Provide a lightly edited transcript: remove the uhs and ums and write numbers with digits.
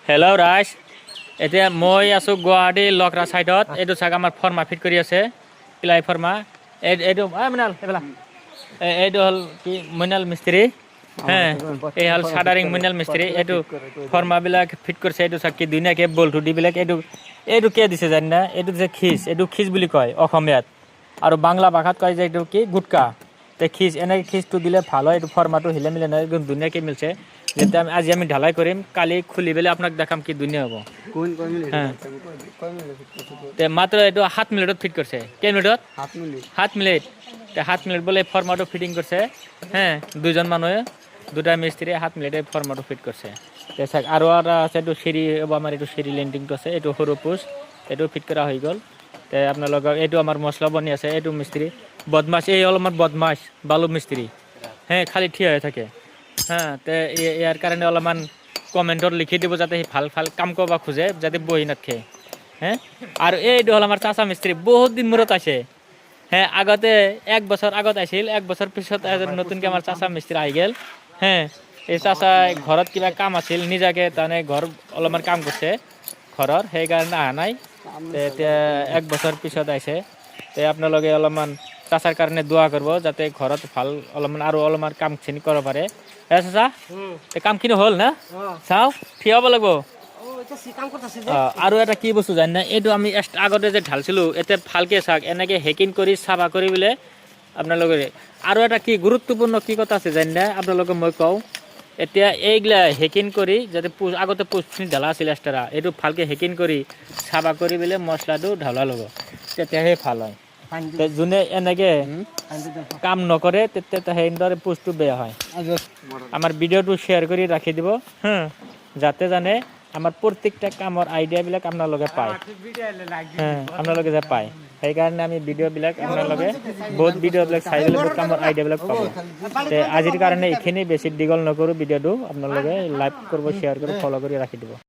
Hello' ৰাইজ, এতিয়া মই আছোঁ গুৱাহাটী লকৰা ছাইডত। এইটো চাগ আমাৰ ফৰ্মা ফিট কৰি আছে, পিলাই ফৰ্মা। এইটো মৃণাল এইফালে, এইটো হ'ল কি মৃণাল মিস্ত্ৰী। হে এই হ'ল চাদাৰিং মৃণাল মিস্ত্ৰী। এইটো ফৰ্মাবিলাক ফিট কৰিছে। এইটো চাগ কি ধুনীয়াকৈ বল্টু দি পেলাই এইটো কিয় দিছে জানি না? এইটো যে খিচ, এইটো খিচ বুলি কয় অসমীয়াত, আৰু বাংলা ভাষাত কয় যে এইটো কি গুটকা। তে খিচ এনেকৈ খিচটো দিলে ভাল হয়। এইটো ফৰ্মাটো হিলে মিলে নহয়, একদম ধুনীয়াকৈ মিলছে। যেতিয়া আজি আমি ঢালাই কৰিম, কালি খুলি পেলাই আপোনাক দেখাম কি ধুনীয়া হ'ব। মাত্ৰ এইটো 7 মিনিটত ফিট কৰিছে। কেই মিনিটত? 7 মিনিট। 7 মিনিট বোলে ফৰ্মাটো ফিটিং কৰিছে। হে দুজন মানুহে, দুটা মিস্ত্ৰীয়ে 7 মিনিটে ফৰ্মাটো ফিট কৰিছে। চাওক আৰু এটা আছে, এইটো চিৰি আমাৰ এইটো চিৰি লেণ্ডিংটো আছে। এইটো সৰু পোষ্ট, এইটো ফিট কৰা হৈ গ'ল। আপোনালোকৰ এইটো আমাৰ মছলা বনি আছে। এইটো মিস্ত্ৰী বদমাছ, এই অলপমান বদমাছ বালু মিস্ত্ৰী। হে খালি থিয় হৈ থাকে। হা ইয়াৰ কাৰণে অলপমান কমেণ্টত লিখি দিব, যাতে সি ভাল ভাল কাম কৰিব খোজে, যাতে বহি নাথাকে। হে আৰু এইটো হ'ল আমাৰ চাচা মিস্ত্ৰী, বহুত দিন মূৰত আছে। হে আগতে 1 বছৰ আগত আহিছিল, 1 বছৰ পিছত নতুনকৈ আমাৰ চাচা মিস্ত্ৰী আহি গ'ল। হে এই চাচা ঘৰত কিবা কাম আছিল, নিজাকৈ তাৰমানে ঘৰ অলপমান কাম কৰিছে ঘৰৰ, সেইকাৰণে অহা নাই। এতিয়া 1 বছৰ পিছত আহিছে। আপোনালোকে অলপমান চাচাৰ কাৰণে দোৱা কৰিব, যাতে ঘৰত ভাল অলপমান আৰু অলপমান কামখিনি কৰিব পাৰে। চাচা কামখিনি হ'ল না? চাওঁ থিয় হ'ব লাগিব। আৰু এটা কি বস্তু জানি না? এইটো আমি আগতে যে ঢালিছিলোঁ, এতিয়া ভালকৈ চাওক, এনেকৈ হেকিং কৰি চাফা কৰি পেলাই আপোনালোকে। আৰু এটা কি গুৰুত্বপূৰ্ণ কি কথা আছে জানি না? আপোনালোকে মই কওঁ, এতিয়া এইগিলা হেকিং কৰি যাতে আগতে পোষ্টখিনি ঢালা আছিল এক্সট্ৰা, এইটো ভালকৈ হেকিং কৰি চাফা কৰি পেলাই মছলাটো ঢালা ল'ব, তেতিয়াহে ভাল হয়। যোনে এনেকৈ কাম নকৰে, তেতিয়া সেইদৰে পোষ্টটো বেয়া হয়। আমাৰ ভিডিঅ'টো শ্বেয়াৰ কৰি ৰাখি দিব, যাতে জানে আমাৰ প্ৰত্যেকটা কামৰ আইডিয়াবিলাক আপোনালোকে পায়। আপোনালোকে যে পায়, সেইকাৰণে আমি ভিডিঅ'বিলাক আপোনালোকে বহুত ভিডিঅ'বিলাক চাই পেলাই বহুত কামৰ আইডিয়াবিলাক পাব। আজিৰ কাৰণে এইখিনি, বেছি দীঘল নকৰোঁ ভিডিঅ'টো। আপোনালোকে লাইক কৰিব, শ্বেয়াৰ কৰি, ফ'ল' কৰি ৰাখি দিব।